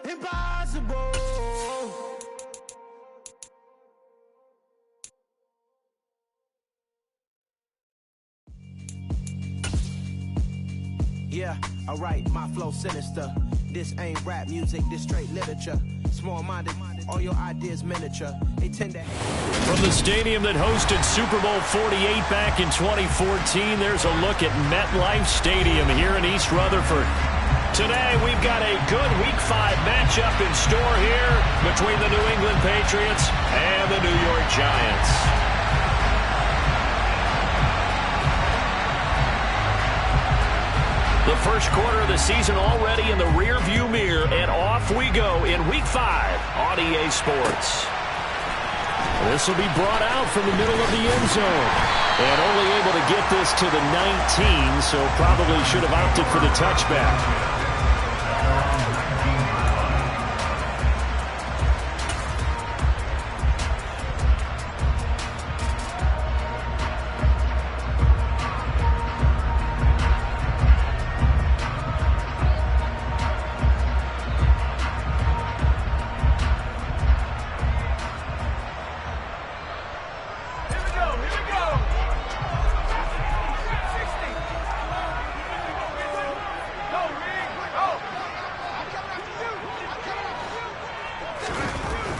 Impossible. Yeah, alright, my flow sinister. This ain't rap music, this straight literature. Small-minded, all your ideas miniature. They tend to hate. From the stadium that hosted Super Bowl 48 back in 2014, there's a look at MetLife Stadium here in East Rutherford. Today, we've got a good Week 5 matchup in store here between the New England Patriots and the New York Giants. The first quarter of the season already in the rearview mirror, and off we go in Week 5 on EA Sports. This will be brought out from the middle of the end zone. And only able to get this to the 19, so probably should have opted for the touchback.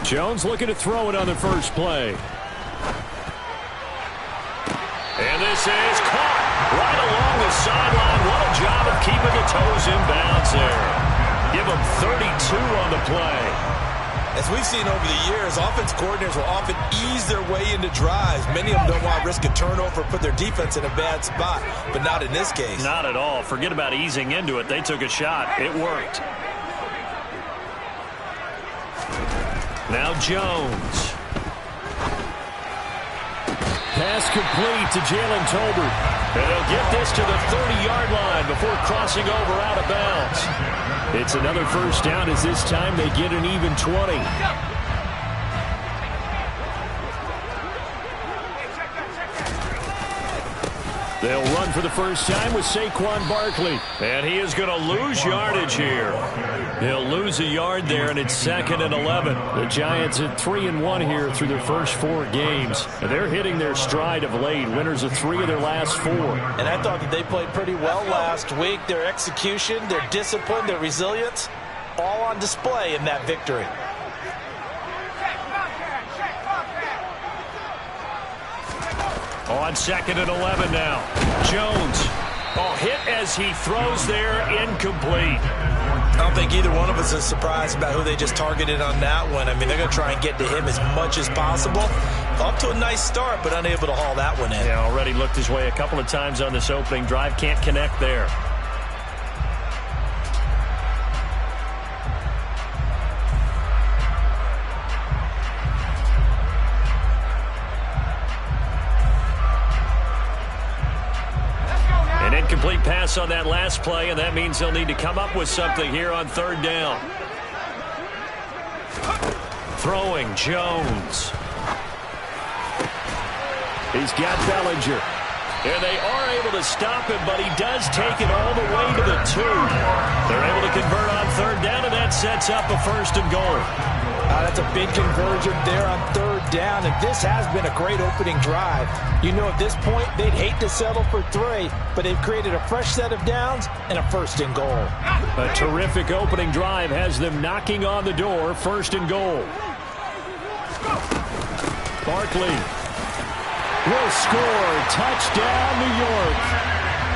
Jones looking to throw it on the first play. And this is caught right along the sideline. What a job of keeping the toes in bounds there. Give them 32 on the play. As we've seen over the years, offense coordinators will often ease their way into drives. Many of them don't want to risk a turnover, put their defense in a bad spot, but not in this case. Not at all. Forget about easing into it. They took a shot. It worked. Now Jones. Pass complete to Jalen Tolbert. And he'll get this to the 30-yard line before crossing over out of bounds. It's another first down as this time they get an even 20. They'll run for the first time with Saquon Barkley. And he is going to lose yardage here. He'll lose a yard there, and it's 2nd and 11. The Giants at 3-1 here through their first 4 games. And they're hitting their stride of late, winners of 3 of their last 4. And I thought that they played pretty well last week. Their execution, their discipline, their resilience, all on display in that victory. On 2nd and 11 now. Jones. Oh, hit as he throws there, incomplete. I don't think either one of us is surprised about who they just targeted on that one. I mean, they're going to try and get to him as much as possible. Off to a nice start, but unable to haul that one in. Yeah, already looked his way a couple of times on this opening drive. Can't connect there. Incomplete pass on that last play, and that means they'll need to come up with something here on 3rd down. Throwing, Jones. He's got Bellinger. And they are able to stop him, but he does take it all the way to the 2. They're able to convert on 3rd down, and that sets up a 1st and goal. That's a big conversion there on 3rd down, and this has been a great opening drive. You know, at this point, they'd hate to settle for 3, but they've created a fresh set of downs and a 1st and goal. A terrific opening drive has them knocking on the door, 1st and goal. Barkley will score. Touchdown, New York.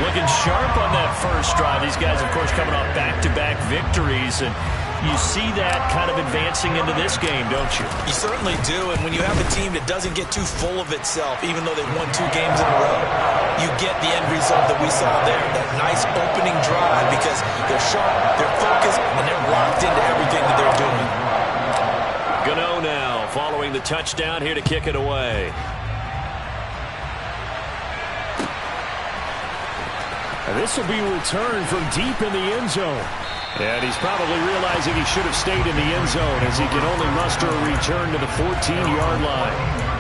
Looking sharp on that first drive. These guys, of course, coming off back-to-back victories, and you see that kind of advancing into this game, don't you? You certainly do, and when you have a team that doesn't get too full of itself, even though they've won 2 games in a row, you get the end result that we saw there, that nice opening drive, because they're sharp, they're focused, and they're locked into everything that they're doing. the touchdown here to kick it away. And this will be returned from deep in the end zone. And he's probably realizing he should have stayed in the end zone as he can only muster a return to the 14-yard line.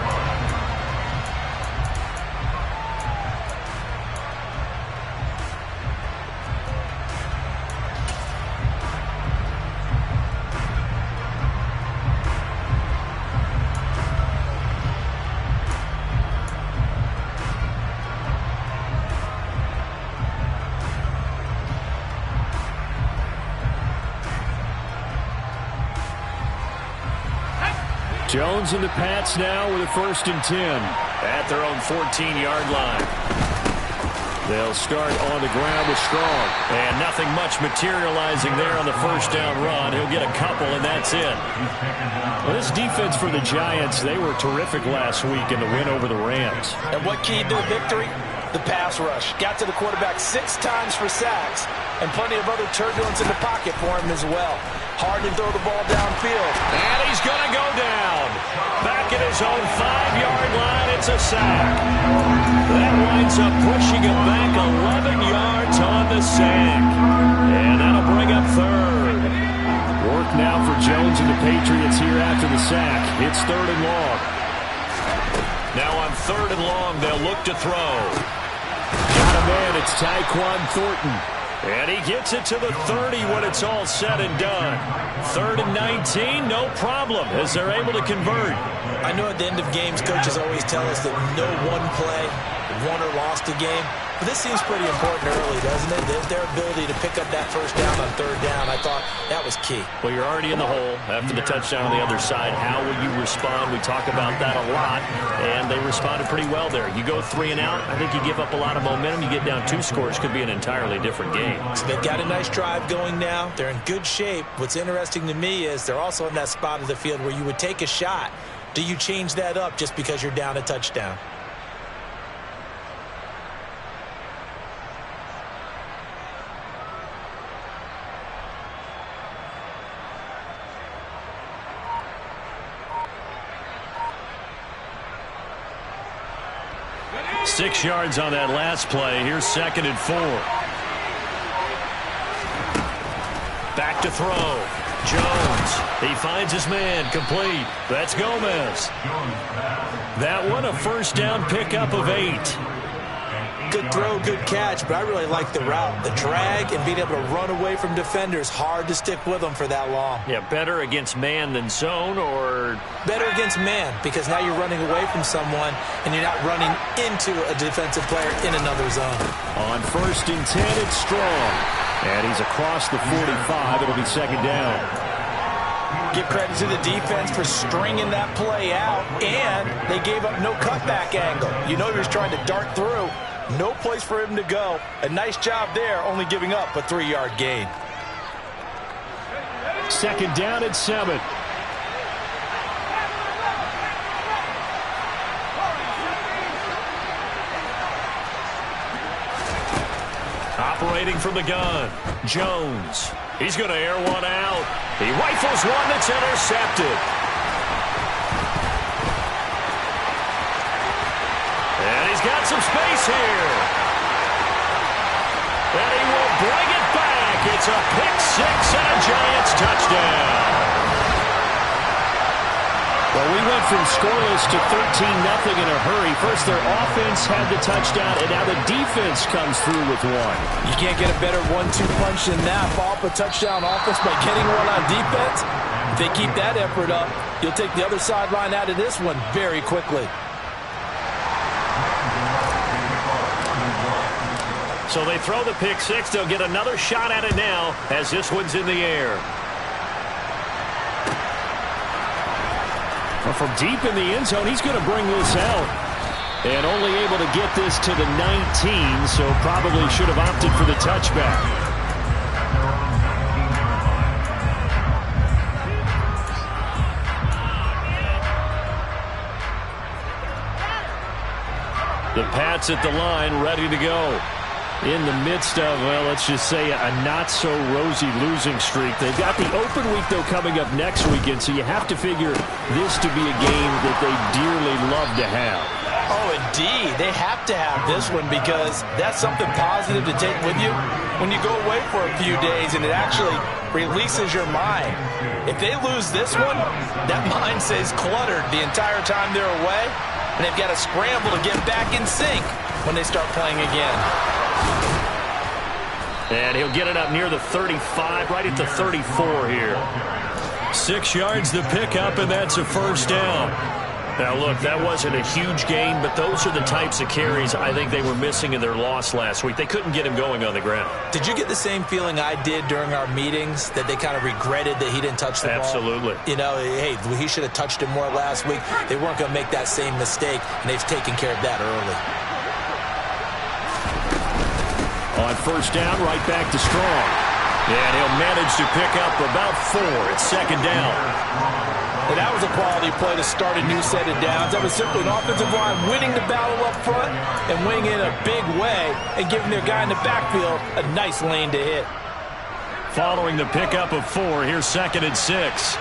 Jones and the Pats now with a 1st and 10 at their own 14-yard line. They'll start on the ground with Strong. And nothing much materializing there on the 1st down run. He'll get a couple, and that's it. Well, this defense for the Giants, they were terrific last week in the win over the Rams. And what keyed their victory? The pass rush. Got to the quarterback 6 times for sacks, and plenty of other turbulence in the pocket for him as well. Hard to throw the ball downfield. And he's going to go down. Back at his own 5-yard line, it's a sack. That winds up pushing him back 11 yards on the sack. And that'll bring up 3rd. Work now for Jones and the Patriots here after the sack. It's 3rd and long. Now on 3rd and long, they'll look to throw. Got a man, it's Tyquan Thornton. And he gets it to the 30 when it's all said and done. 3rd and 19, no problem, as they're able to convert. I know at the end of games, coaches always tell us that no one play won or lost a game. But this seems pretty important early, doesn't it? Their ability to pick up that 1st down on 3rd down, I thought that was key. Well, you're already in the hole after the touchdown on the other side. How will you respond? We talk about that a lot, and they responded pretty well there. You go 3 and out, I think you give up a lot of momentum. You get down 2 scores, could be an entirely different game. So they've got a nice drive going now. They're in good shape. What's interesting to me is they're also in that spot of the field where you would take a shot. Do you change that up just because you're down a touchdown? Six yards on that last play. Here's 2nd and 4. Back to throw. Jones. He finds his man. Complete. That's Gomez. That one a 1st down pickup of 8. Good throw, good catch, but I really like the route. The drag and being able to run away from defenders. Hard to stick with them for that long. Yeah, better against man than zone, or? Better against man, because now you're running away from someone and you're not running into a defensive player in another zone. On 1st and 10, it's Strong. And he's across the 45. It'll be 2nd down. Give credit to the defense for stringing that play out, and they gave up no cutback angle. You know he was trying to dart through. No place for him to go. A nice job there, only giving up a 3-yard gain. 2nd down at 7. Operating from the gun, Jones. He's going to air one out. He rifles one that's intercepted. And he's got some space here. And he will bring it back. It's a pick-6 and a Giants touchdown. Well, we went from scoreless to 13-0 in a hurry. First, their offense had the touchdown, and now the defense comes through with one. You can't get a better 1-2 punch than that. Follow up a touchdown offense by getting one on defense. If they keep that effort up, you'll take the other sideline out of this one very quickly. So they throw the pick-6. They'll get another shot at it now as this one's in the air. Well, from deep in the end zone, he's going to bring this out. And only able to get this to the 19, so probably should have opted for the touchback. The Pats at the line, ready to go. in the midst of, well, let's just say a not-so-rosy losing streak. They've got the open week, though, coming up next weekend, so you have to figure this to be a game that they dearly love to have. Oh, indeed. They have to have this one because that's something positive to take with you when you go away for a few days, and it actually releases your mind. If they lose this one, that mind stays cluttered the entire time they're away, and they've got to scramble to get back in sync when they start playing again. And he'll get it up near the 35, right at the 34 here. 6 yards the pickup, and that's a first down. Now, look, that wasn't a huge gain, but those are the types of carries I think they were missing in their loss last week. They couldn't get him going on the ground. Did you get the same feeling I did during our meetings, that they kind of regretted that he didn't touch the ball? Absolutely. You know, hey, he should have touched it more last week. They weren't going to make that same mistake, and they've taken care of that early. On first down, right back to Strong. And he'll manage to pick up about 4. It's second down. And that was a quality play to start a new set of downs. That was simply an offensive line winning the battle up front and winning in a big way and giving their guy in the backfield a nice lane to hit. Following the pickup of 4, here's second and 6.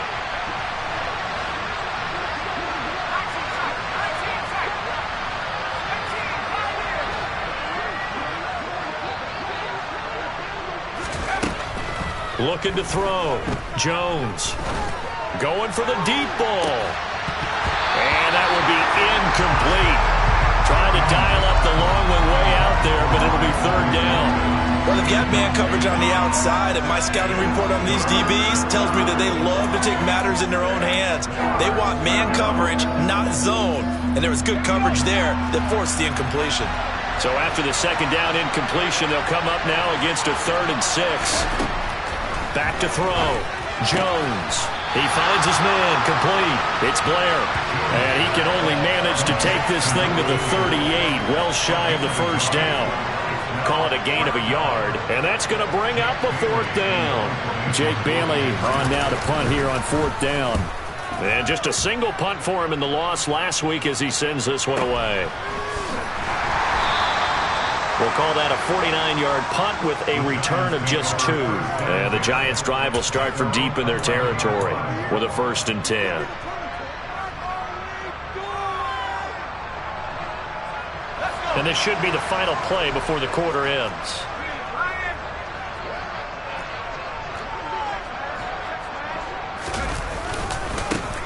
Looking to throw. Jones. Going for the deep ball. And that will be incomplete. Trying to dial up the long one way out there, but it'll be third down. Well, they've got man coverage on the outside, and my scouting report on these DBs tells me that they love to take matters in their own hands. They want man coverage, not zone. And there was good coverage there that forced the incompletion. So after the second down incompletion, they'll come up now against a 3rd and 6. Back to throw. Jones. He finds his man, complete. It's Blair. And he can only manage to take this thing to the 38, well shy of the first down. Call it a gain of a yard, and that's going to bring up a 4th down. Jake Bailey on now to punt here on 4th down. And just a single punt for him in the loss last week as he sends this one away. We'll call that a 49-yard punt with a return of just 2. And the Giants' drive will start from deep in their territory with a 1st and 10. And this should be the final play before the quarter ends.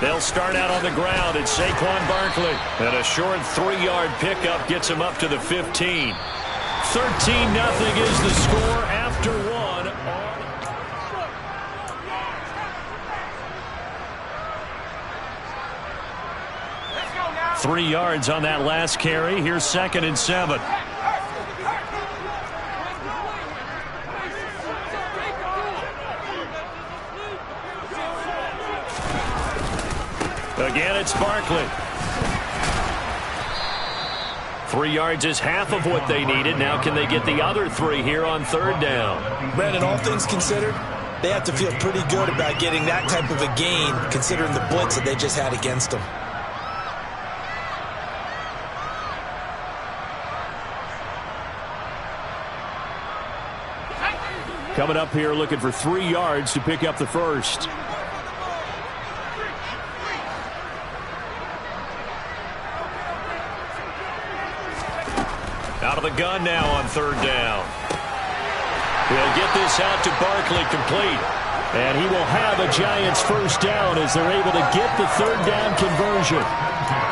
They'll start out on the ground. It's Saquon Barkley. And a short 3-yard pickup gets him up to the 15. 13-0 is the score after 1. 3 yards on that last carry. Here's 2nd and 7. Again, it's Barkley. 3 yards is half of what they needed. Now can they get the other 3 here on 3rd down? Brandon, all things considered, they have to feel pretty good about getting that type of a gain considering the blitz that they just had against them. Coming up here looking for 3 yards to pick up the first. Out of the gun now on 3rd down. He'll get this out to Barkley complete. And he will have a Giants first down as they're able to get the 3rd down conversion.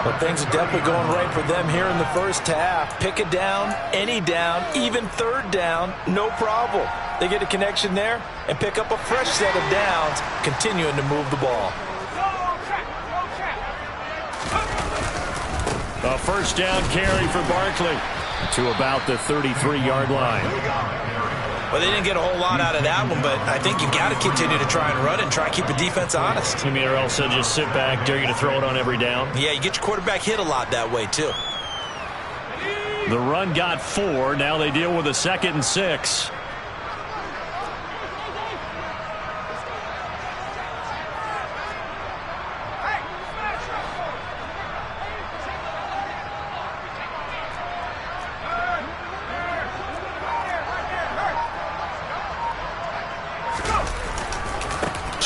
But things are definitely going right for them here in the first half. Pick a down, any down, even 3rd down, no problem. They get a connection there and pick up a fresh set of downs, continuing to move the ball. A first down carry for Barkley to about the 33-yard line. Well, they didn't get a whole lot out of that one, but I think you've got to continue to try and run and try and keep the defense honest. You mean, or else they'll just sit back, dare you to throw it on every down? Yeah, you get your quarterback hit a lot that way, too. The run got 4. Now they deal with a 2nd and 6.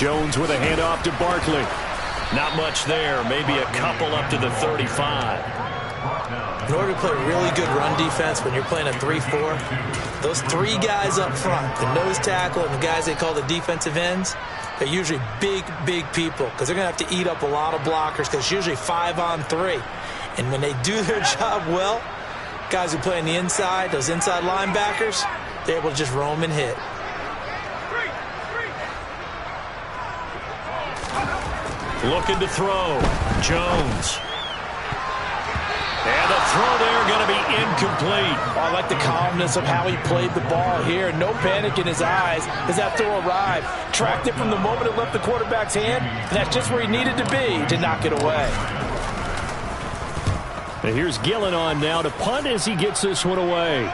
Jones with a handoff to Barkley. Not much there, maybe a couple up to the 35. In order to play really good run defense when you're playing a 3-4, those three guys up front, the nose tackle and the guys they call the defensive ends, they're usually big, big people because they're going to have to eat up a lot of blockers because it's usually 5-on-3. And when they do their job well, guys who play on the inside, those inside linebackers, they're able to just roam and hit. Looking to throw. Jones. And the throw there going to be incomplete. I like the calmness of how he played the ball here. No panic in his eyes as that throw arrived. Tracked it from the moment it left the quarterback's hand, and that's just where he needed to be to knock it away. And here's Gillen on now to punt as he gets this one away.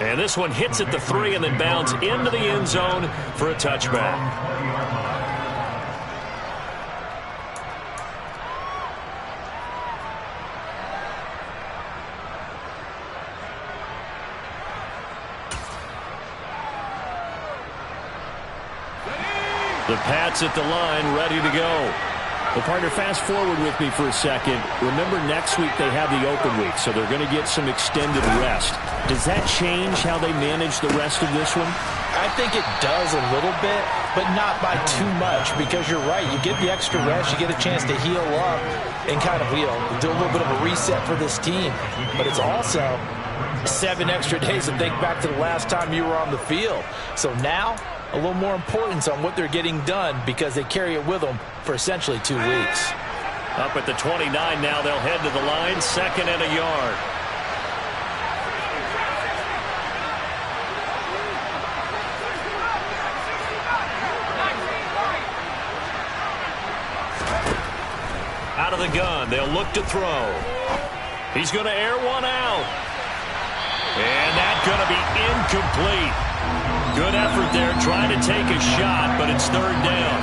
And this one hits at the 3 and then bounds into the end zone for a touchback. The Pats at the line, ready to go. Well, partner, fast forward with me for a second. Remember, next week they have the open week, so they're going to get some extended rest. Does that change how they manage the rest of this one? I think it does a little bit, but not by too much, because you're right. You get the extra rest, you get a chance to heal up and kind of, do a little bit of a reset for this team. But it's also 7 extra days to think back to the last time you were on the field. So now, a little more importance on what they're getting done because they carry it with them for essentially 2 weeks. Up at the 29 now, they'll head to the line, 2nd and a yard. Out of the gun, they'll look to throw. He's going to air one out. And that's going to be incomplete. Good effort there, trying to take a shot, but it's 3rd down.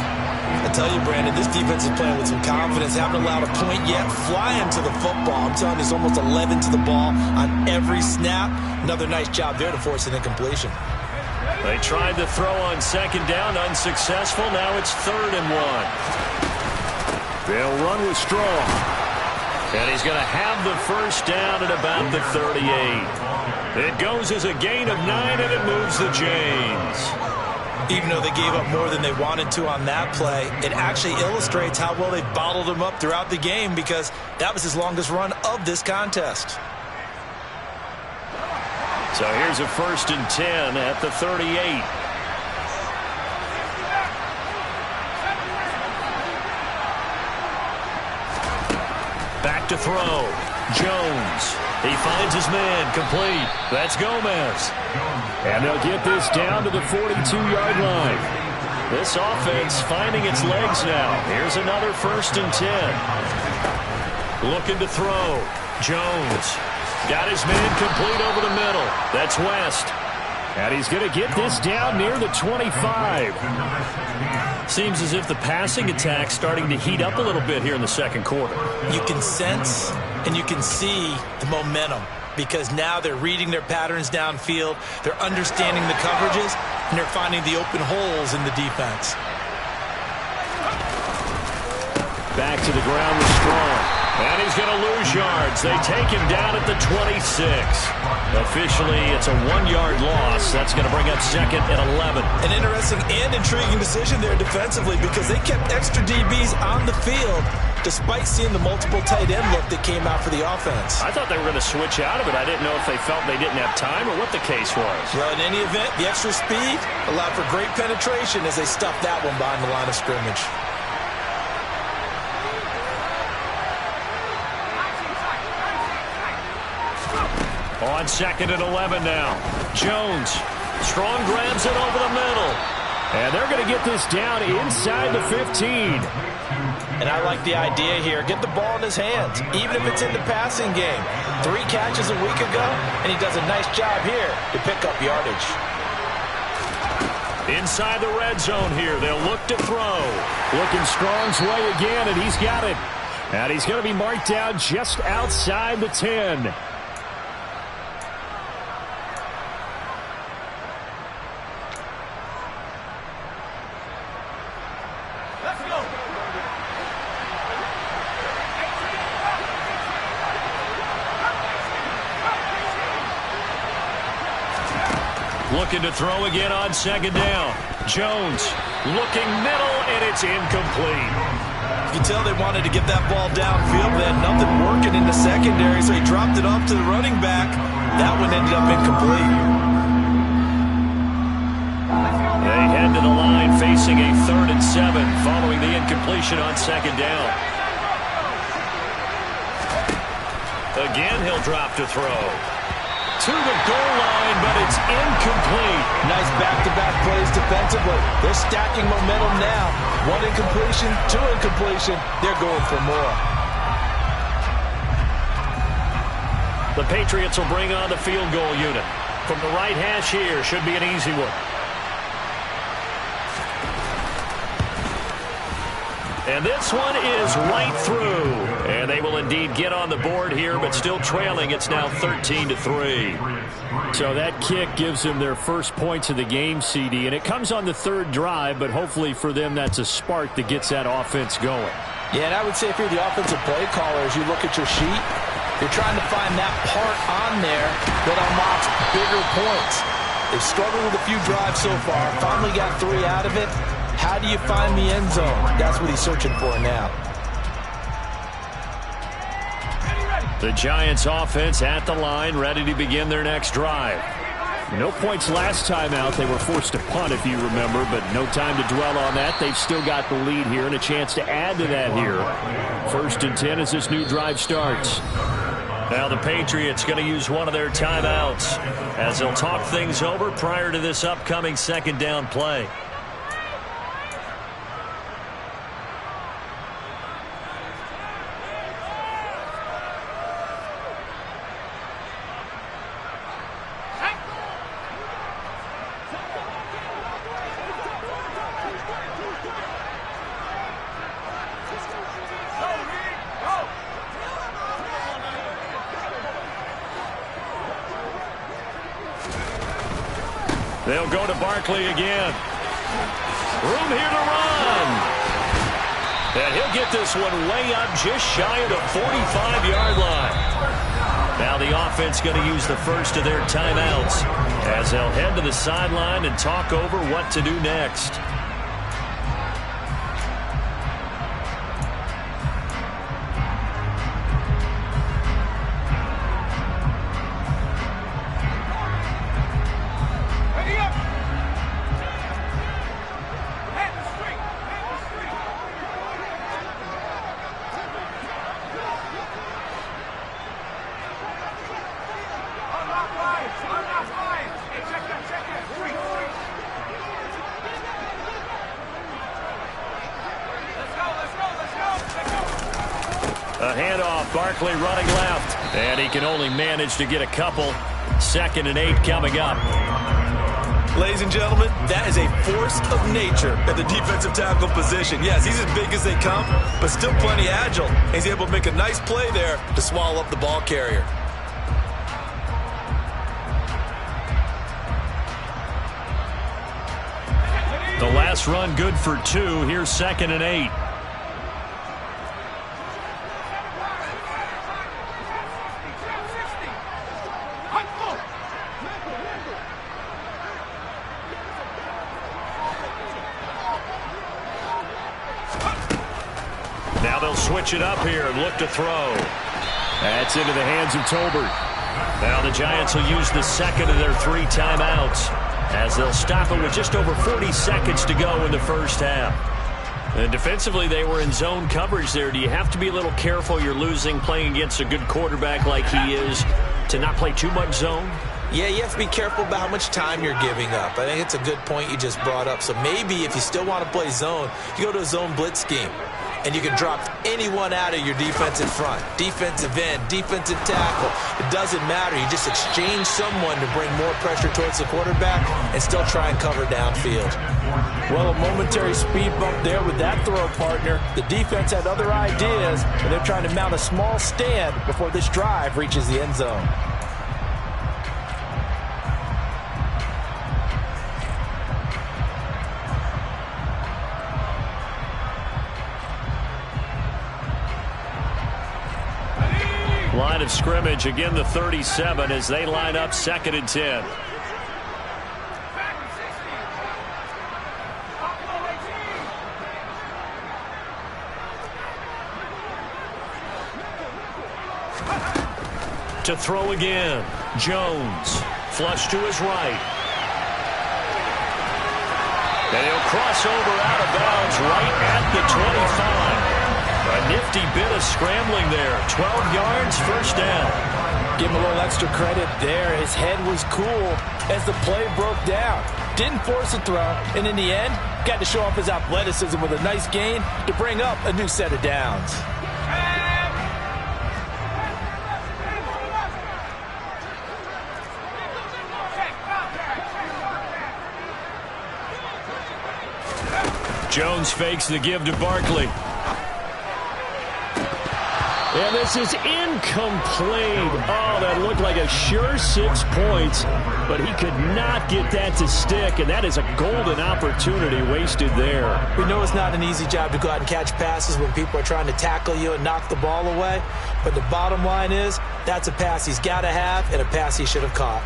I tell you, Brandon, this defense is playing with some confidence. Haven't allowed a point yet. Flying to the football. I'm telling you, it's almost 11 to the ball on every snap. Another nice job there to force an incompletion. They tried to throw on 2nd down, unsuccessful. Now it's 3rd and 1. They'll run with Strong. And he's going to have the 1st down at about the 38. It goes as a gain of 9, and it moves the chains. Even though they gave up more than they wanted to on that play, it actually illustrates how well they bottled him up throughout the game because that was his longest run of this contest. So here's a 1st and 10 at the 38. Back to throw. Jones. He finds his man, complete. That's Gomez. And they'll get this down to the 42-yard line. This offense finding its legs now. Here's another 1st and 10. Looking to throw. Jones. Got his man complete over the middle. That's West. And he's going to get this down near the 25. Seems as if the passing attack's starting to heat up a little bit here in the 2nd quarter. You can sense and you can see the momentum because now they're reading their patterns downfield, they're understanding the coverages, and they're finding the open holes in the defense. Back to the ground with Strong. And he's going to lose yards. They take him down at the 26. Officially, it's a 1-yard loss. That's going to bring up 2nd and 11. An interesting and intriguing decision there defensively because they kept extra DBs on the field despite seeing the multiple tight end look that came out for the offense. I thought they were going to switch out of it. I didn't know if they felt they didn't have time or what the case was. Well, in any event, the extra speed allowed for great penetration as they stuffed that one behind the line of scrimmage. On 2nd and 11 now. Jones. Strong grabs it over the middle. And they're going to get this down inside the 15. And I like the idea here. Get the ball in his hands, even if it's in the passing game. 3 catches a week ago, and he does a nice job here to pick up yardage. Inside the red zone here. They'll look to throw. Looking Strong's way again, and he's got it. And he's going to be marked down just outside the 10. Looking to throw again on second down. Jones looking middle, and it's incomplete. You can tell they wanted to get that ball downfield. They had nothing working in the secondary, so he dropped it off to the running back. That one ended up incomplete. They head to the line facing a 3rd and 7 following the incompletion on second down. Again, he'll drop to throw. To the goal line, but it's incomplete. Nice back-to-back plays defensively. They're stacking momentum now. 1 incompletion, 2 incompletion. They're going for more. The Patriots will bring on the field goal unit. From the right hash here, should be an easy one. And this one is right through. And they will indeed get on the board here, but still trailing. It's now 13-3. So that kick gives them their first points of the game, CD. And it comes on the 3rd drive, but hopefully for them that's a spark that gets that offense going. Yeah, and I would say if you're the offensive play caller, as you look at your sheet, you're trying to find that part on there that unlocks bigger points. They've struggled with a few drives so far. Finally got 3 out of it. How do you find the end zone? That's what he's searching for now. The Giants offense at the line, ready to begin their next drive. No points last time out. They were forced to punt, if you remember, but no time to dwell on that. They've still got the lead here and a chance to add to that here. 1st and 10 as this new drive starts. Now the Patriots going to use one of their timeouts as they'll talk things over prior to this upcoming 2nd down play. They'll go to Barkley again. Room here to run. And he'll get this one way up just shy of the 45-yard line. Now the offense going to use the first of their timeouts as they'll head to the sideline and talk over what to do next. A handoff, Barkley running left. And he can only manage to get a couple. 2nd and 8 coming up. Ladies and gentlemen, that is a force of nature at the defensive tackle position. Yes, he's as big as they come, but still plenty agile. He's able to make a nice play there to swallow up the ball carrier. The last run good for 2. Here's 2nd and 8. Now they'll switch it up here and look to throw. That's into the hands of Tolbert. Now the Giants will use the 2nd of their 3 timeouts as they'll stop it with just over 40 seconds to go in the first half. And defensively, they were in zone coverage there. Do you have to be a little careful? You're losing playing against a good quarterback like he is to not play too much zone? Yeah, you have to be careful about how much time you're giving up. I think it's a good point you just brought up. So maybe if you still want to play zone, you go to a zone blitz scheme. And you can drop anyone out of your defensive front. Defensive end, defensive tackle. It doesn't matter. You just exchange someone to bring more pressure towards the quarterback and still try and cover downfield. Well, a momentary speed bump there with that throw partner. The defense had other ideas, but they're trying to mount a small stand before this drive reaches the end zone. Line of scrimmage, again the 37 as they line up 2nd and 10. To throw again. Jones. Flush to his right. And he'll cross over out of bounds right at the 25. A nifty bit of scrambling there. 12 yards, first down. Give him a little extra credit there. His head was cool as the play broke down. Didn't force a throw, and in the end, got to show off his athleticism with a nice gain to bring up a new set of downs. Jones fakes the give to Barkley. And this is incomplete. Oh, that looked like a sure 6 points, but he could not get that to stick, and that is a golden opportunity wasted there. We know it's not an easy job to go out and catch passes when people are trying to tackle you and knock the ball away, but the bottom line is that's a pass he's got to have and a pass he should have caught.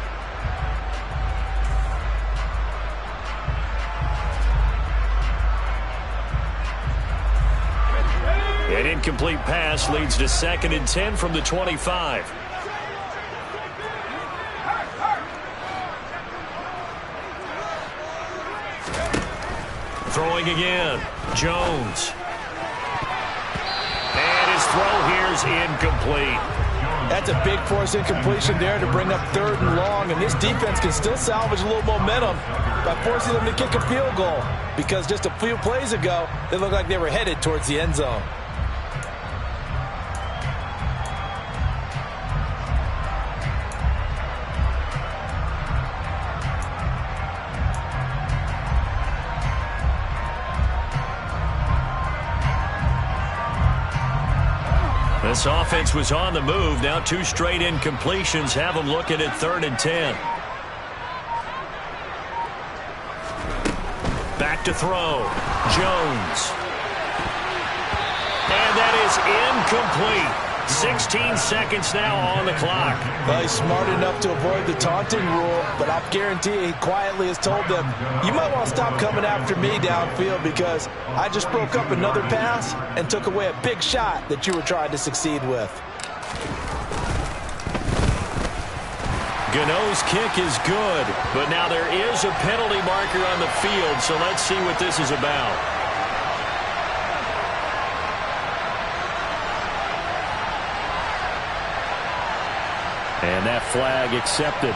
An incomplete pass leads to 2nd and 10 from the 25. Throwing again. Jones. And his throw here is incomplete. That's a big force incompletion there to bring up 3rd and long, and this defense can still salvage a little momentum by forcing them to kick a field goal, because just a few plays ago, they looked like they were headed towards the end zone. This offense was on the move. Now 2 straight incompletions have them looking at 3rd and 10. Back to throw. Jones. And that is incomplete. 16 seconds now on the clock. Well, he's smart enough to avoid the taunting rule, but I guarantee he quietly has told them, you might want to stop coming after me downfield because I just broke up another pass and took away a big shot that you were trying to succeed with. Gano's kick is good, but now there is a penalty marker on the field, so let's see what this is about. And that flag accepted.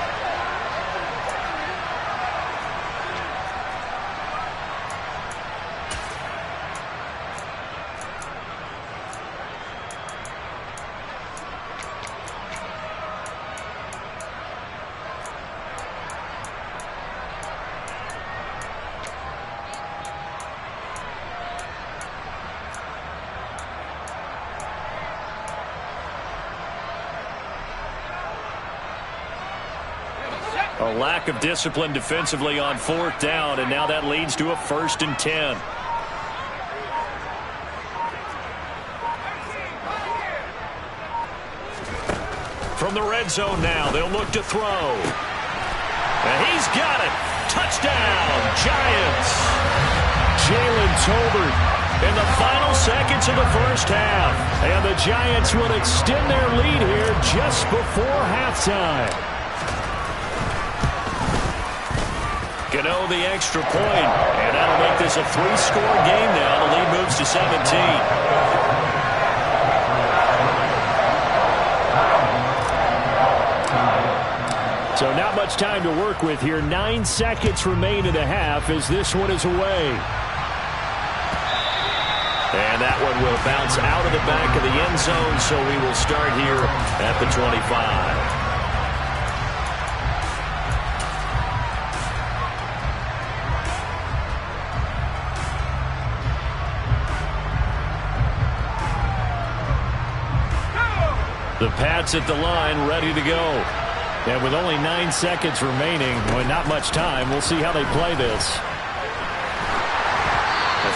A lack of discipline defensively on 4th down, and now that leads to a 1st and 10. From the red zone now, they'll look to throw. And he's got it. Touchdown, Giants. Jalen Tolbert in the final seconds of the first half. And the Giants will extend their lead here just before halftime. Gano the extra point, and that'll make this a 3-score game now. The lead moves to 17. So not much time to work with here. 9 seconds remain in the half as this one is away. And that one will bounce out of the back of the end zone, so we will start here at the 25. The Pats at the line, ready to go. And with only 9 seconds remaining, well, not much time, we'll see how they play this.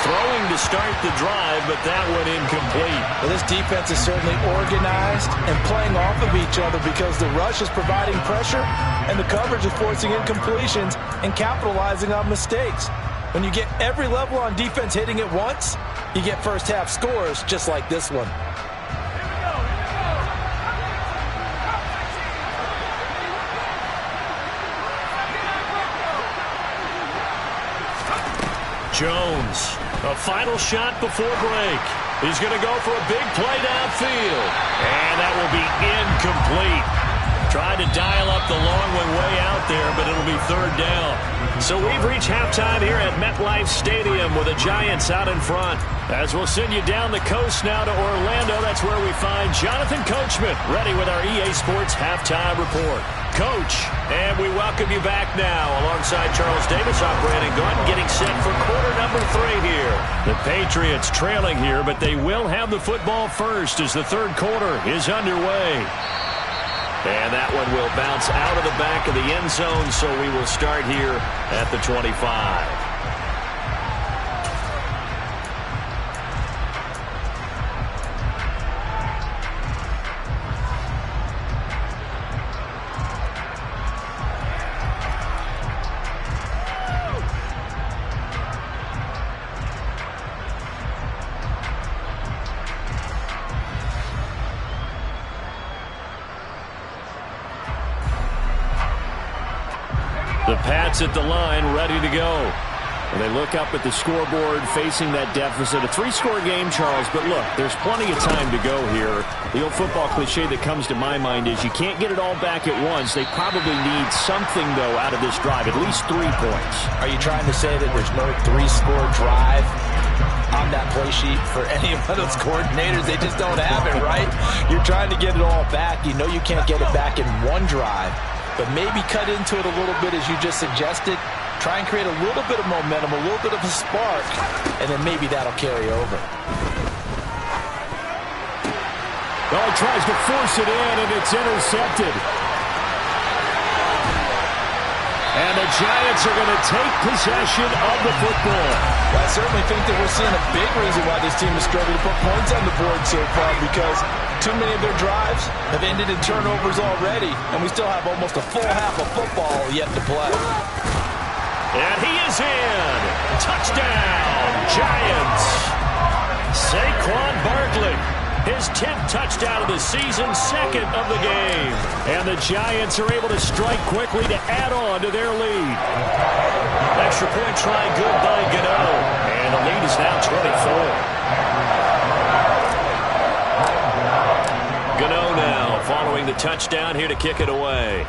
Throwing to start the drive, but that one incomplete. Well, this defense is certainly organized and playing off of each other because the rush is providing pressure and the coverage is forcing incompletions and capitalizing on mistakes. When you get every level on defense hitting it once, you get first half scores just like this one. Jones, a final shot before break. He's going to go for a big play downfield. And that will be incomplete. Tried to dial up the long one way out there, but it'll be third down. So we've reached halftime here at MetLife Stadium with the Giants out in front. As we'll send you down the coast now to Orlando, that's where we find Jonathan Coachman ready with our EA Sports Halftime Report. Coach, and we welcome you back now alongside Charles Davis, I'm Brandon Gordon, getting set for quarter number 3 here. The Patriots trailing here, but they will have the football first as the third quarter is underway. And that one will bounce out of the back of the end zone, so we will start here at the 25. The Pats at the line, ready to go. And they look up at the scoreboard, facing that deficit. A 3-score game, Charles, but look, there's plenty of time to go here. The old football cliche that comes to my mind is you can't get it all back at once. They probably need something, though, out of this drive, at least 3 points. Are you trying to say that there's no 3-score drive on that play sheet for any of those coordinators? They just don't have it, right? You're trying to get it all back. You know you can't get it back in one drive. But maybe cut into it a little bit as you just suggested. Try and create a little bit of momentum, a little bit of a spark, and then maybe that'll carry over. Oh, tries to force it in, and it's intercepted. And the Giants are going to take possession of the football. Well, I certainly think that we're seeing a big reason why this team is struggling to put points on the board so far, because too many of their drives have ended in turnovers already, and we still have almost a full half of football yet to play. And he is in. Touchdown, Giants. Saquon Barkley, his 10th touchdown of the season, 2nd of the game. And the Giants are able to strike quickly to add on to their lead. Extra point try good by Gano. And the lead is now 24. Gano now following the touchdown here to kick it away.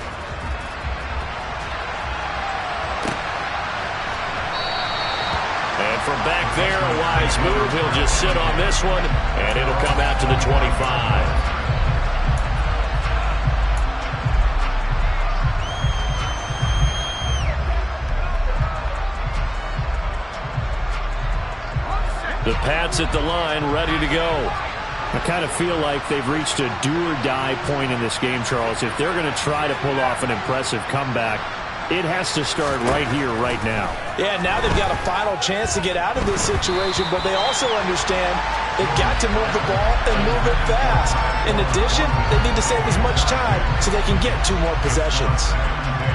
And from back there, a wise move. He'll just sit on this one, and it'll come out to the 25. The Pats at the line, ready to go. I kind of feel like they've reached a do-or-die point in this game, Charles. If they're going to try to pull off an impressive comeback, it has to start right here, right now. Yeah, now they've got a final chance to get out of this situation, but they also understand they've got to move the ball and move it fast. In addition, they need to save as much time so they can get 2 more possessions.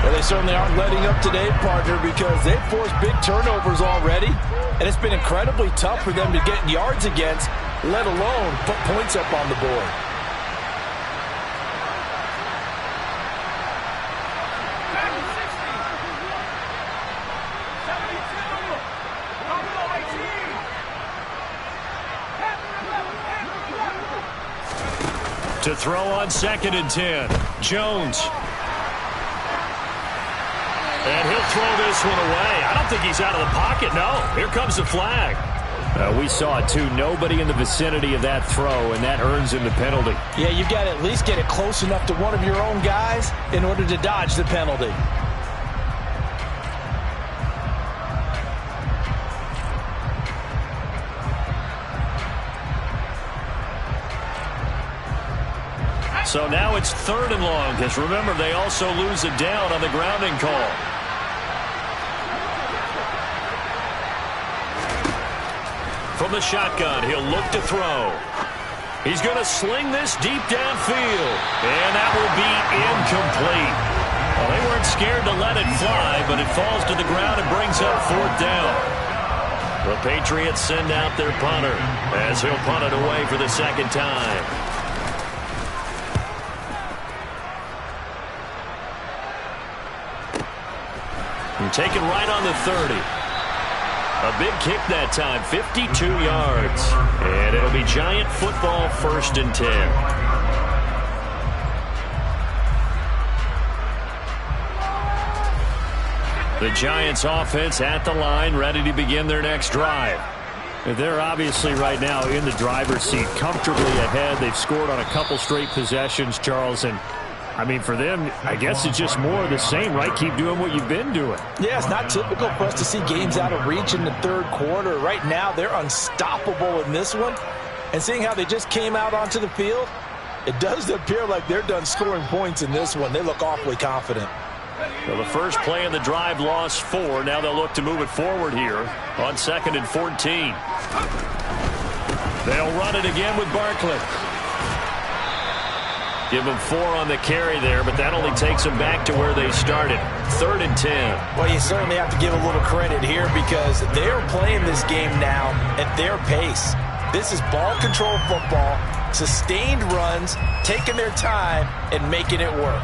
Well, they certainly aren't letting up today, partner, because they've forced big turnovers already, and it's been incredibly tough for them to get yards against, let alone put points up on the board. To throw on 2nd and 10, Jones. And he'll throw this one away. I don't think he's out of the pocket, no. Here comes the flag. We saw it, too. Nobody in the vicinity of that throw, and that earns him the penalty. Yeah, you've got to at least get it close enough to one of your own guys in order to dodge the penalty. So now it's 3rd and long, because remember, they also lose it down on the grounding call. From the shotgun, he'll look to throw. He's going to sling this deep downfield, and that will be incomplete. Well, they weren't scared to let it fly, but it falls to the ground and brings up 4th down. The Patriots send out their punter as he'll punt it away for the 2nd time. And taken right on the 30. A big kick that time, 52 yards. And it'll be Giant football, 1st and 10. The Giants offense at the line, ready to begin their next drive. They're obviously right now in the driver's seat, comfortably ahead. They've scored on a couple straight possessions, Charles, and I mean, for them, I guess it's just more of the same, right? Keep doing what you've been doing. Yeah, it's not typical for us to see games out of reach in the third quarter. Right now, they're unstoppable in this one. And seeing how they just came out onto the field, it does appear like they're done scoring points in this one. They look awfully confident. Well, the first play in the drive lost 4. Now they'll look to move it forward here on 2nd and 14. They'll run it again with Barkley. Give them 4 on the carry there, but that only takes them back to where they started. 3rd and 10. Well, you certainly have to give a little credit here because they're playing this game now at their pace. This is ball control football, sustained runs, taking their time, and making it work.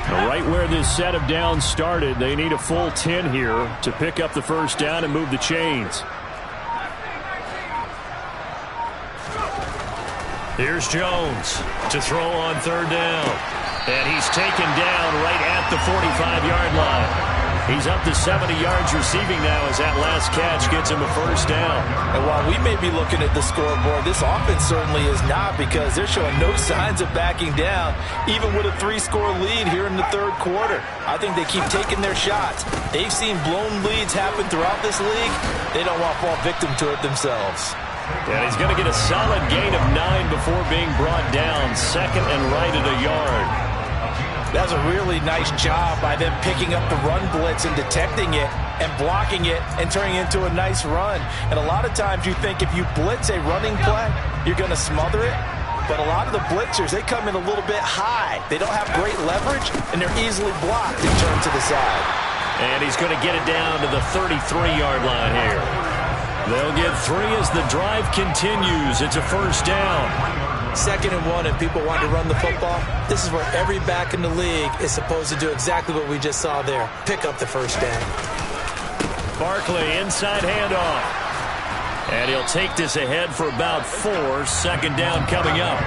Right where this set of downs started, they need a full 10 here to pick up the first down and move the chains. Here's Jones to throw on 3rd down. And he's taken down right at the 45-yard line. He's up to 70 yards receiving now as that last catch gets him a first down. And while we may be looking at the scoreboard, this offense certainly is not because they're showing no signs of backing down, even with a 3-score lead here in the third quarter. I think they keep taking their shots. They've seen blown leads happen throughout this league. They don't want to fall victim to it themselves. And he's going to get a solid gain of 9 before being brought down. 2nd and right at a yard. That's a really nice job by them picking up the run blitz and detecting it and blocking it and turning it into a nice run. And a lot of times you think if you blitz a running play, you're going to smother it. But a lot of the blitzers, they come in a little bit high. They don't have great leverage, and they're easily blocked and turned to the side. And he's going to get it down to the 33-yard line here. They'll get 3 as the drive continues. It's a first down. 2nd and 1, and people want to run the football. This is where every back in the league is supposed to do exactly what we just saw there. Pick up the first down. Barkley, inside handoff. And he'll take this ahead for about 4. 2nd down coming up.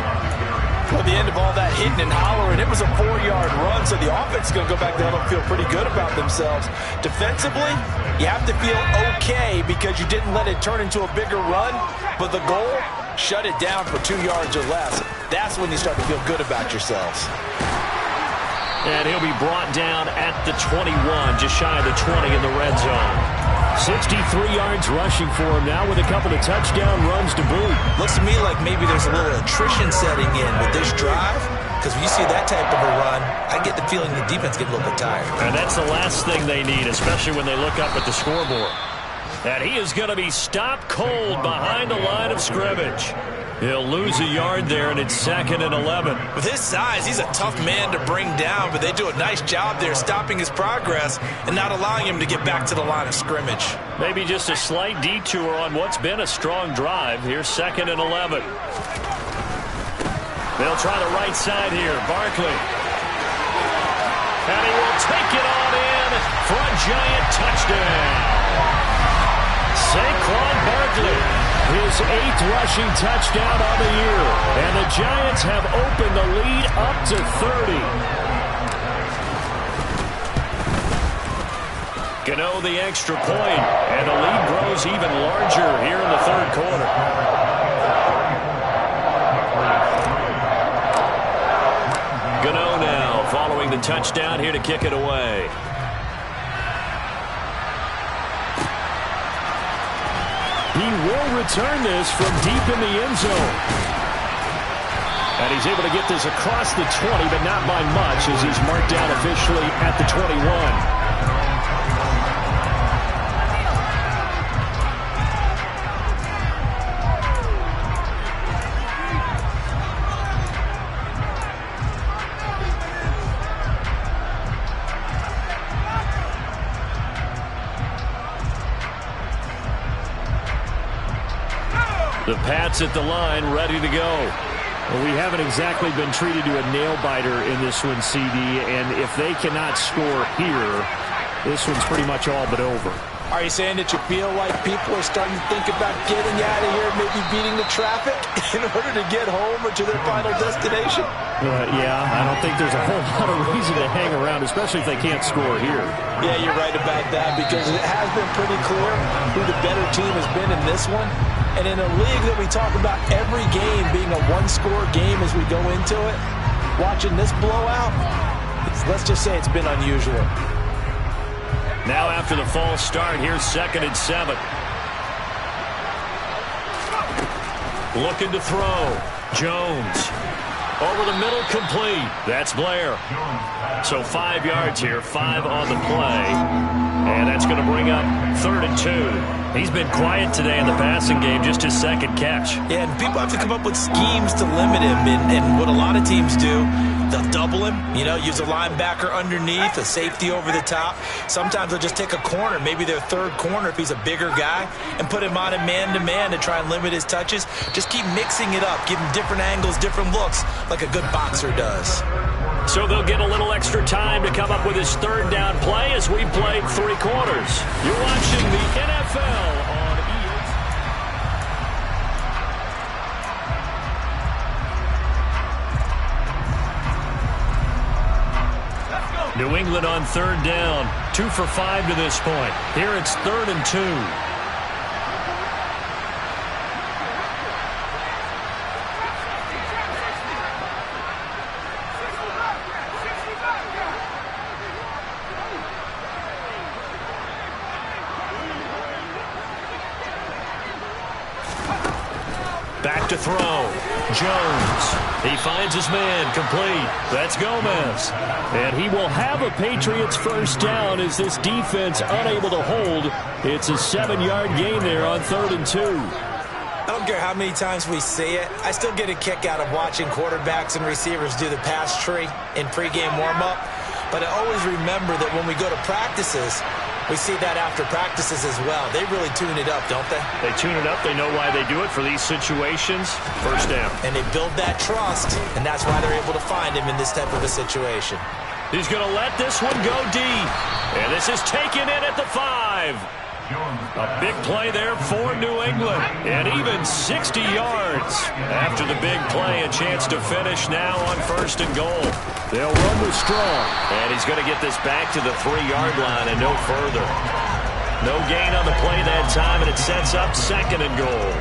At the end of all that hitting and hollering, it was a 4-yard run, so the offense is going to go back there and feel pretty good about themselves. Defensively, you have to feel okay because you didn't let it turn into a bigger run, but the goal, shut it down for 2 yards or less. That's when you start to feel good about yourselves. And he'll be brought down at the 21, just shy of the 20 in the red zone. 63 yards rushing for him now with a couple of touchdown runs to boot. Looks to me like maybe there's a little attrition setting in with this drive, because when you see that type of a run, I get the feeling the defense gets a little bit tired. And that's the last thing they need, especially when they look up at the scoreboard. And he is going to be stopped cold behind the line of scrimmage. He'll lose a yard there, and it's 2nd and 11. With his size, he's a tough man to bring down, but they do a nice job there stopping his progress and not allowing him to get back to the line of scrimmage. Maybe just a slight detour on what's been a strong drive. Here's 2nd and 11. They'll try the right side here. Barkley. And he will take it on in for a Giant touchdown. Saquon Barkley. His 8th rushing touchdown on the year. And the Giants have opened the lead up to 30. Gano the extra point, and the lead grows even larger here in the third quarter. Gano now following the touchdown here to kick it away. He will return this from deep in the end zone. And he's able to get this across the 20, but not by much as he's marked down officially at the 21. The Pats at the line, ready to go. Well, we haven't exactly been treated to a nail-biter in this one, CD, and if they cannot score here, this one's pretty much all but over. Are you saying that you feel like people are starting to think about getting out of here, maybe beating the traffic in order to get home or to their final destination? Yeah, I don't think there's a whole lot of reason to hang around, especially if they can't score here. Yeah, you're right about that, because it has been pretty clear who the better team has been in this one. And in a league that we talk about every game being a one-score game as we go into it, watching this blowout, let's just say it's been unusual. Now after the false start, here's 2nd and 7. Looking to throw. Jones. Over the middle, complete. That's Blair. So 5 yards here, 5 on the play. And that's going to bring up 3rd and 2. He's been quiet today in the passing game, just his 2nd catch. Yeah, and people have to come up with schemes to limit him. And what a lot of teams do, they'll double him, use a linebacker underneath, a safety over the top. Sometimes they'll just take a corner, maybe their 3rd corner if he's a bigger guy, and put him on a man-to-man to try and limit his touches. Just keep mixing it up, give him different angles, different looks, like a good boxer does. So they'll get a little extra time to come up with his 3rd down play as we played 3 quarters. You're watching the NFL on EA. New England on 3rd down. 2 for 5 to this point. Here it's 3rd and 2. Back to throw. Jones. He finds his man. Complete. That's Gomez. And he will have a Patriots 1st down as this defense unable to hold. It's a 7-yard gain there on 3rd and 2. I don't care how many times we see it. I still get a kick out of watching quarterbacks and receivers do the pass tree in pregame warm-up. But I always remember that when we go to practices, we see that after practices as well. They really tune it up, don't they? They tune it up. They know why they do it for these situations. 1st down. And they build that trust, and that's why they're able to find him in this type of a situation. He's going to let this one go deep. And this is taken in at the 5. A big play there for New England. And even 60 yards. After the big play, a chance to finish now on 1st and goal. They'll run with Strong. And he's going to get this back to the 3-yard line and no further. No gain on the play that time, and it sets up 2nd and goal.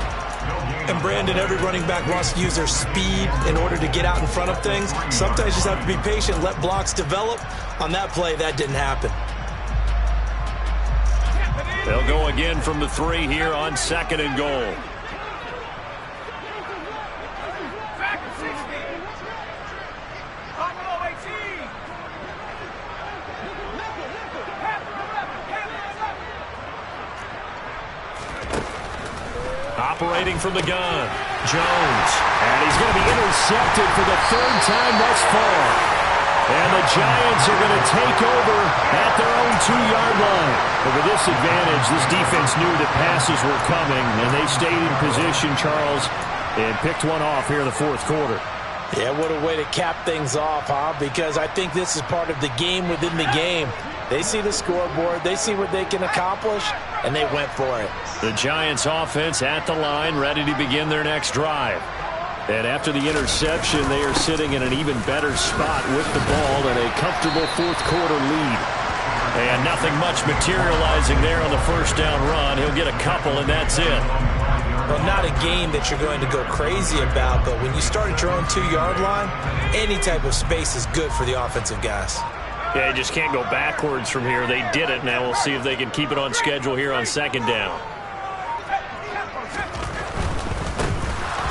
And Brandon, every running back wants to use their speed in order to get out in front of things. Sometimes you just have to be patient, let blocks develop. On that play, that didn't happen. They'll go again from the 3 here on 2nd and goal. Operating from the gun, Jones. And he's going to be intercepted for the 3rd time thus far. And the Giants are going to take over at their own 2-yard line. But with this advantage, this defense knew that passes were coming, and they stayed in position, Charles, and picked one off here in the 4th quarter. Yeah, what a way to cap things off, huh? Because I think this is part of the game within the game. They see the scoreboard, they see what they can accomplish, and they went for it. The Giants offense at the line, ready to begin their next drive. And after the interception, they are sitting in an even better spot with the ball and a comfortable 4th quarter lead. And nothing much materializing there on the 1st down run. He'll get a couple, and that's it. Well, not a game that you're going to go crazy about, but when you start at your own 2-yard line, any type of space is good for the offensive guys. Yeah, you just can't go backwards from here. They did it. Now we'll see if they can keep it on schedule here on 2nd down.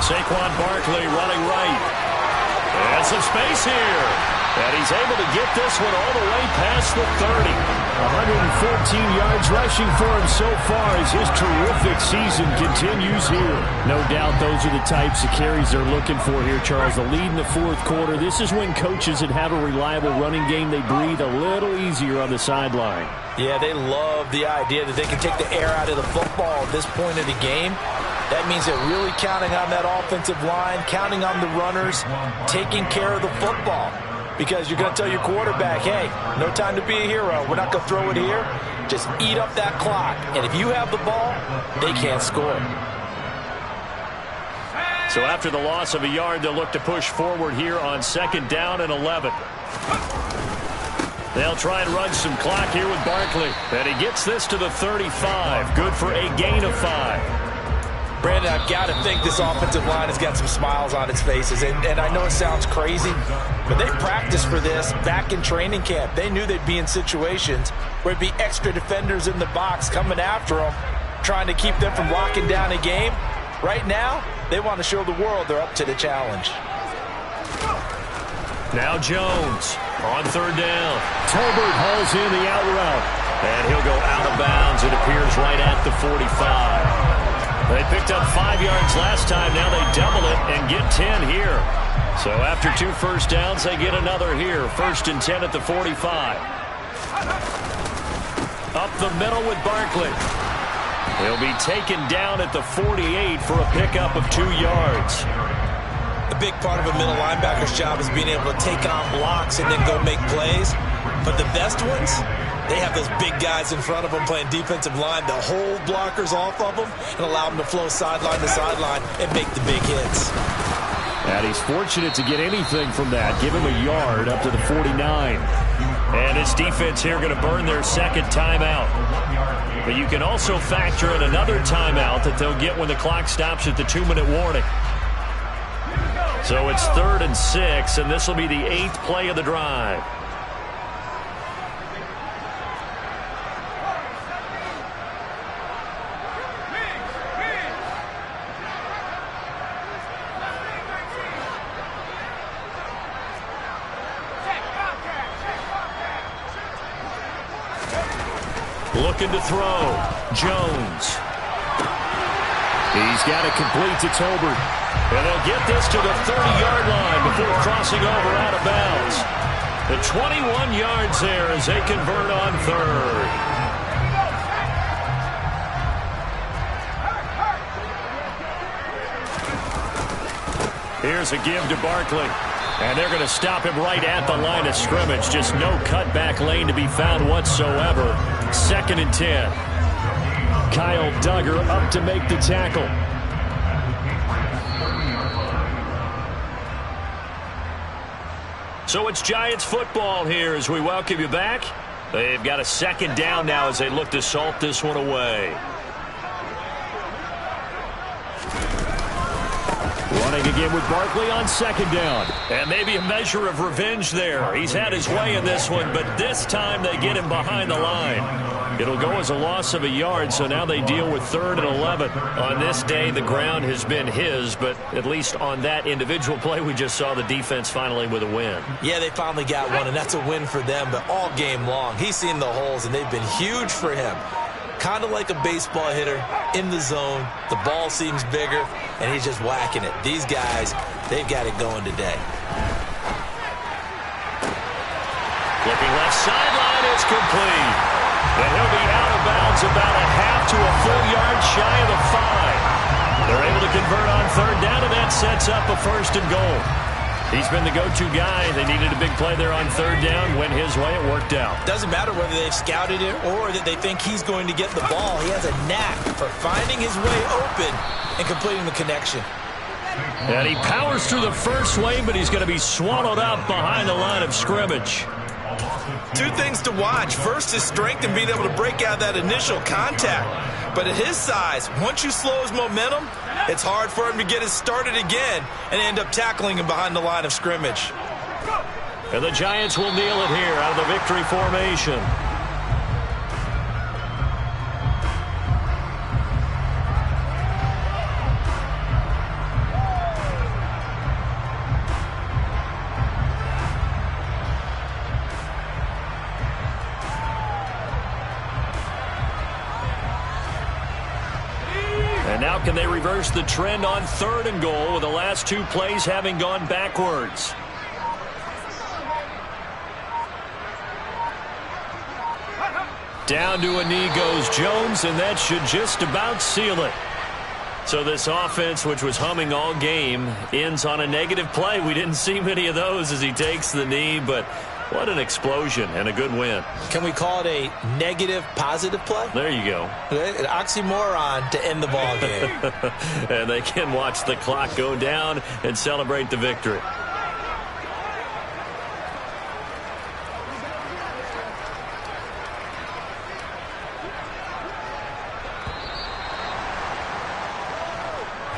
Saquon Barkley running right. And some space here. And he's able to get this one all the way past the 30. 114 yards rushing for him so far as his terrific season continues here. No doubt those are the types of carries they're looking for here, Charles. The lead in the 4th quarter. This is when coaches that have a reliable running game, they breathe a little easier on the sideline. Yeah, they love the idea that they can take the air out of the football at this point of the game. That means they're really counting on that offensive line, counting on the runners, taking care of the football. Because you're going to tell your quarterback, hey, no time to be a hero. We're not going to throw it here. Just eat up that clock. And if you have the ball, they can't score. So after the loss of a yard, they'll look to push forward here on 2nd down and 11. They'll try and run some clock here with Barkley. And he gets this to the 35. Good for a gain of 5. Brandon, I've got to think this offensive line has got some smiles on its faces. And I know it sounds crazy, but they practiced for this back in training camp. They knew they'd be in situations where it'd be extra defenders in the box coming after them, trying to keep them from locking down a game. Right now, they want to show the world they're up to the challenge. Now Jones on 3rd down. Tolbert hauls in the out route. And he'll go out of bounds. It appears right at the 45. They picked up 5 yards last time. Now they double it and get 10 here. So after 2 first downs, they get another here. 1st and 10 at the 45. Up the middle with Barkley. He'll be taken down at the 48 for a pickup of 2 yards. A big part of a middle linebacker's job is being able to take on blocks and then go make plays. But the best ones, they have those big guys in front of them playing defensive line that hold blockers off of them and allow them to flow sideline to sideline and make the big hits. And he's fortunate to get anything from that. Give him a yard up to the 49. And his defense here going to burn their 2nd timeout. But you can also factor in another timeout that they'll get when the clock stops at the 2-minute warning. So it's 3rd and 6, and this will be the 8th play of the drive. Looking to throw. Jones. He's got it complete to Tolbert. And they'll get this to the 30-yard line before crossing over out of bounds. The 21 yards there as they convert on 3rd. Here's a give to Barkley. And they're going to stop him right at the line of scrimmage. Just no cutback lane to be found whatsoever. 2nd and 10. Kyle Duggar up to make the tackle. So it's Giants football here as we welcome you back. They've got a 2nd down now as they look to salt this one away. Running again with Barkley on 2nd down. And maybe a measure of revenge there. He's had his way in this one, but this time they get him behind the line. It'll go as a loss of a yard, so now they deal with 3rd and 11. On this day, the ground has been his, but at least on that individual play, we just saw the defense finally with a win. Yeah, they finally got one, and that's a win for them, but all game long, he's seen the holes, and they've been huge for him. Kind of like a baseball hitter in the zone. The ball seems bigger, and he's just whacking it. These guys, they've got it going today. Flipping left sideline, it's complete. And he'll be out of bounds about a half to a full yard shy of the 5. They're able to convert on 3rd down, and that sets up a 1st and goal. He's been the go-to guy. They needed a big play there on 3rd down. Went his way. It worked out. Doesn't matter whether they've scouted it or that they think he's going to get the ball. He has a knack for finding his way open and completing the connection. And he powers through the first wave, but he's going to be swallowed up behind the line of scrimmage. 2 things to watch. First, his strength and being able to break out that initial contact. But at his size, once you slow his momentum, it's hard for him to get it started again and end up tackling him behind the line of scrimmage. And the Giants will kneel it here out of the victory formation. And now can they reverse the trend on 3rd and goal with the last 2 plays having gone backwards? Down to a knee goes Jones, and that should just about seal it. So this offense, which was humming all game, ends on a negative play. We didn't see many of those as he takes the knee, but what an explosion and a good win. Can we call it a negative positive play? There you go. An oxymoron to end the ball game. And they can watch the clock go down and celebrate the victory.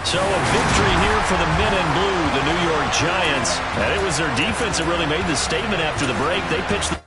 So a victory here for the men in blue, the New York Giants. And it was their defense that really made the statement after the break. They pitched the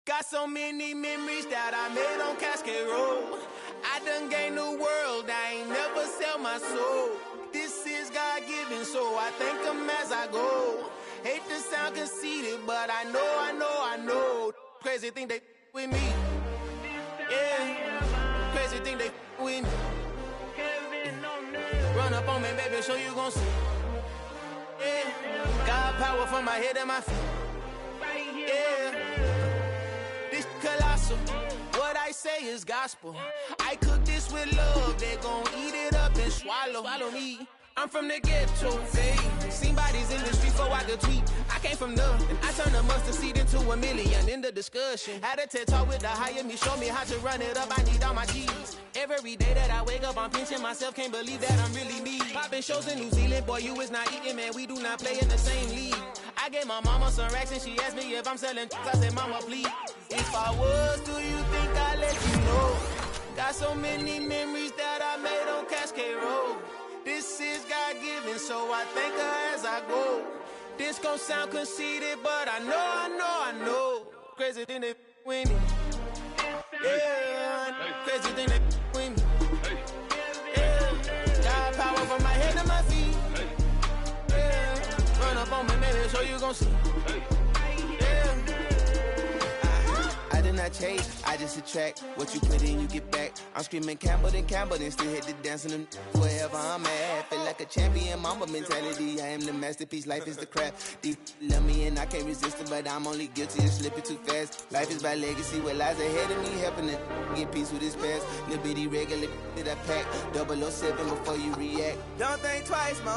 Got so many memories that I made on Cascade Road. I done gained the world, I ain't never sell my soul. This is God-given, so I thank him as I go. Hate to sound conceited, but I know. Crazy thing they with me. Yeah, crazy thing they with me. Run up on me, baby, so you gon' see. Yeah, God power from my head and my feet. Yeah. This colossal, what I say is gospel. I cook this with love, they gon' eat it up and swallow me. I'm from the ghetto, fade. Seen bodies in the street so I could tweet. I came from nothing, I turned a mustard seed into $1 million in the discussion. Had a TED talk with the higher me, show me how to run it up, I need all my G's. Every day that I wake up, I'm pinching myself, can't believe that I'm really me. Popping shows in New Zealand, boy, you is not eating, man, we do not play in the same league. I gave my mama some racks and she asked me if I'm selling. I said, mama, please. If I was, do you think I'd let you know? Got so many memories that I made on Cascade Road. This is God-given, so I thank her as I go. This gon' sound conceited, but I know. Crazy thing they with me. Yeah, crazy thing they with me. Yeah, got power from my head to my feet. Yeah, run up on me, baby, so you gon' see. Yeah. I did not chase, I just attract. What you put in, you get back. I'm screaming Campbell, then still hit the dancing and wherever I'm at. Feel like a champion, mama mentality. I am the masterpiece, life is the crap. Deep love me and I can't resist it, but I'm only guilty of slipping too fast. Life is by legacy, what lies ahead of me, helping to get peace with this past. Little bitty regular that I pack, 007 before you react. Don't think twice, mom.